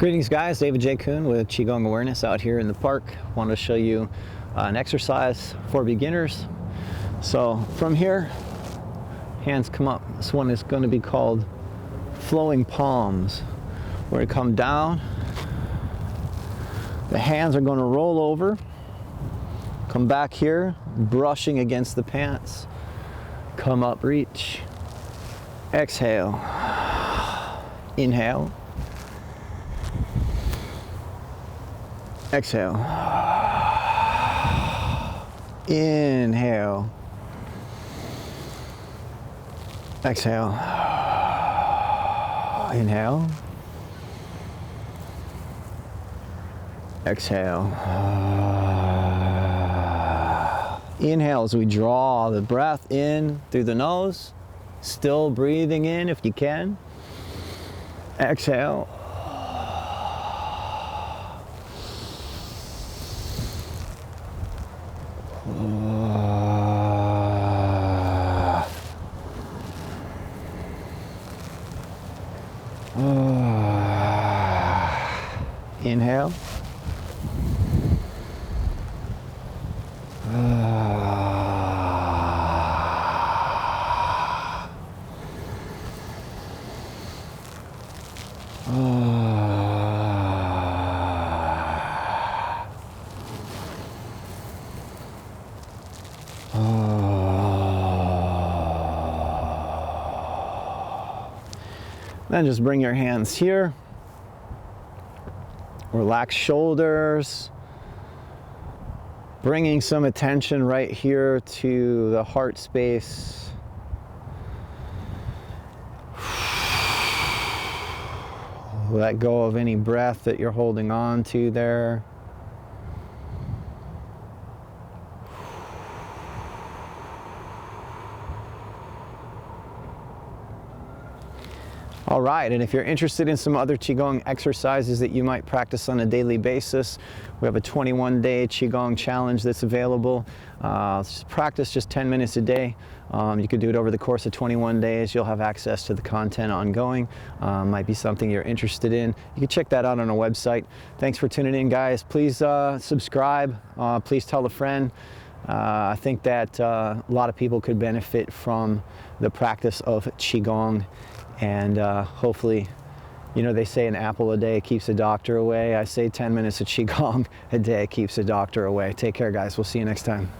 Greetings guys, David J. Coon with Qigong Awareness out here in the park. Want to show you an exercise for beginners. So from here, hands come up. This one is going to be called flowing palms, where you come down, the hands are going to roll over, come back here, brushing against the pants, come up, reach, exhale, inhale, exhale, inhale, exhale, inhale, exhale. Inhale as we draw the breath in through the nose, still breathing in if you can. Exhale. Inhale. Then just bring your hands here. Relax shoulders. Bringing some attention right here to the heart space. Let go of any breath that you're holding on to there. All right, and if you're interested in some other Qigong exercises that you might practice on a daily basis, we have a 21-day Qigong challenge that's available. Practice just 10 minutes a day. You could do it over the course of 21 days. You'll have access to the content ongoing. Might be something you're interested in. You can check that out on our website. Thanks for tuning in, guys. Please subscribe. Please tell a friend. I think that a lot of people could benefit from the practice of Qigong. And hopefully, you know, they say an apple a day keeps a doctor away. I say 10 minutes of Qigong a day keeps a doctor away. Take care, guys. We'll see you next time.